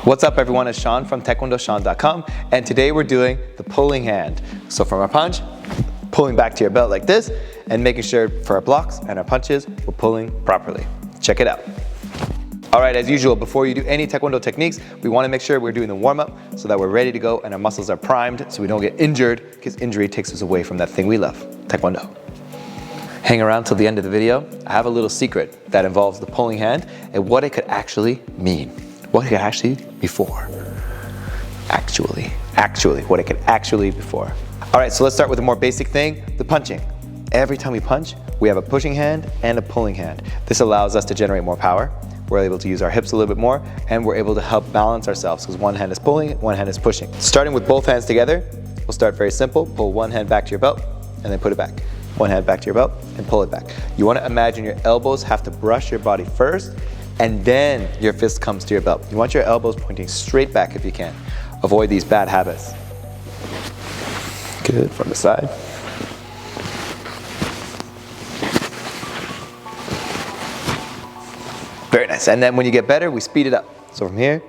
What's up everyone, it's Sean from TaekwondoSean.com, and today we're doing the pulling hand. So from our punch, pulling back to your belt like this, and making sure for our blocks and our punches, we're pulling properly. Check it out. All right, as usual, before you do any Taekwondo techniques, we want to make sure we're doing the warm-up so that we're ready to go and our muscles are primed so we don't get injured, because injury takes us away from that thing we love, Taekwondo. Hang around till the end of the video. I have a little secret that involves the pulling hand and what it could actually mean. What it could actually be for. Actually, what it could actually be for. All right, so let's start with the more basic thing, the punching. Every time we punch, we have a pushing hand and a pulling hand. This allows us to generate more power. We're able to use our hips a little bit more, and we're able to help balance ourselves because one hand is pulling, one hand is pushing. Starting with both hands together, we'll start very simple. Pull one hand back to your belt and then put it back. One hand back to your belt and pull it back. You want to imagine your elbows have to brush your body first, and then your fist comes to your belt. You want your elbows pointing straight back if you can. Avoid these bad habits. Good, from the side. Very nice, and then when you get better, we speed it up. So from here,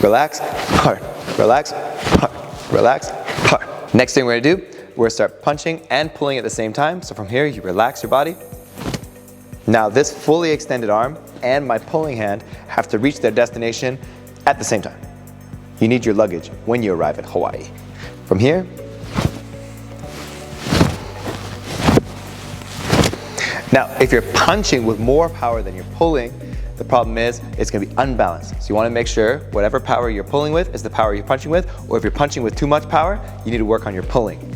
relax, hard, relax, hard, relax, hard. Next thing we're gonna do, we're gonna start punching and pulling at the same time. So from here, you relax your body. Now this fully extended arm and my pulling hand have to reach their destination at the same time. You need your luggage when you arrive at Hawaii. From here, now, if you're punching with more power than you're pulling, the problem is it's gonna be unbalanced. So you wanna make sure whatever power you're pulling with is the power you're punching with, or if you're punching with too much power, you need to work on your pulling.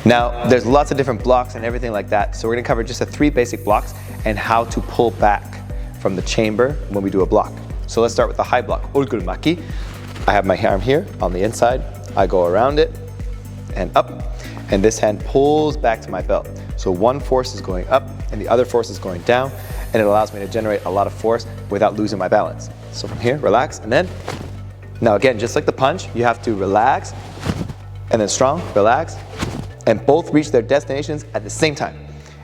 Now, there's lots of different blocks and everything like that, so we're gonna cover just the 3 basic blocks and how to pull back from the chamber when we do a block. So let's start with the high block, Ulgurumaki. I have my arm here on the inside, I go around it and up, and this hand pulls back to my belt. So one force is going up and the other force is going down, and it allows me to generate a lot of force without losing my balance. So from here, relax, and then, now again, just like the punch, you have to relax, and then strong, relax, and both reach their destinations at the same time.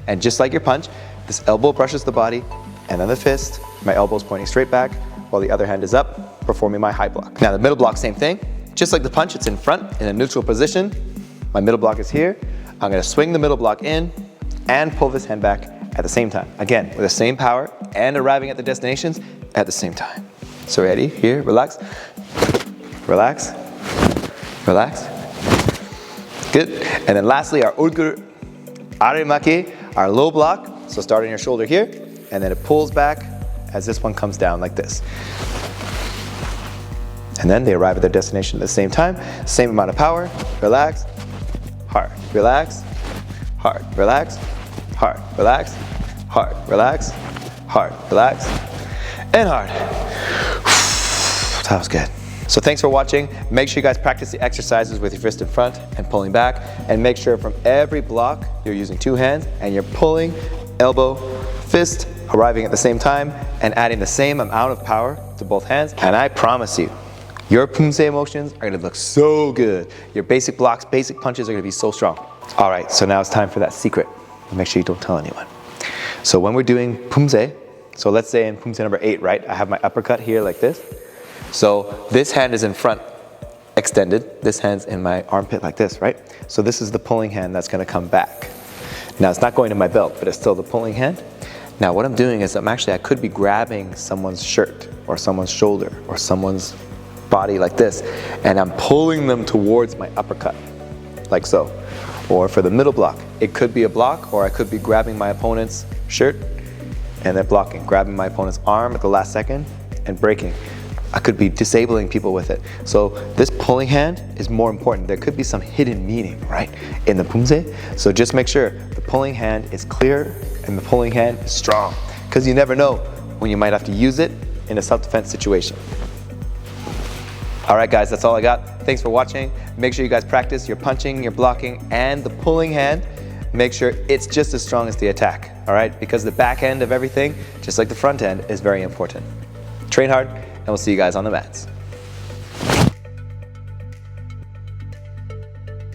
And just like your punch, this elbow brushes the body, and then the fist, my elbow's pointing straight back, while the other hand is up, performing my high block. Now the middle block, same thing. Just like the punch, it's in front, in a neutral position. My middle block is here. I'm gonna swing the middle block in and pull this hand back at the same time. Again, with the same power and arriving at the destinations at the same time. So ready, here, relax, relax, relax. Good. And then lastly, our Ulgur Arimaki, our low block. So start on your shoulder here, and then it pulls back as this one comes down like this. And then they arrive at their destination at the same time, same amount of power, relax, hard, relax, hard, relax, hard, relax, hard, relax, hard, relax, and hard. That was good. So thanks for watching. Make sure you guys practice the exercises with your fist in front and pulling back, and make sure from every block you're using 2 hands and you're pulling, elbow, fist, arriving at the same time and adding the same amount of power to both hands. And I promise you, your pumse motions are gonna look so good. Your basic blocks, basic punches are gonna be so strong. All right, so now it's time for that secret. Make sure you don't tell anyone. So when we're doing pumse, so let's say in pumse number 8, right? I have my uppercut here like this. So this hand is in front, extended. This hand's in my armpit like this, right? So this is the pulling hand that's gonna come back. Now it's not going to my belt, but it's still the pulling hand. Now what I'm doing is I could be grabbing someone's shirt or someone's shoulder or someone's body like this, and I'm pulling them towards my uppercut, like so. Or for the middle block, it could be a block, or I could be grabbing my opponent's shirt and then blocking, grabbing my opponent's arm at the last second and breaking. I could be disabling people with it. So this pulling hand is more important. There could be some hidden meaning, right, in the pumse. So just make sure the pulling hand is clear and the pulling hand is strong, because you never know when you might have to use it in a self-defense situation. All right, guys, that's all I got. Thanks for watching. Make sure you guys practice your punching, your blocking, and the pulling hand. Make sure it's just as strong as the attack, all right? Because the back end of everything, just like the front end, is very important. Train hard, and we'll see you guys on the mats.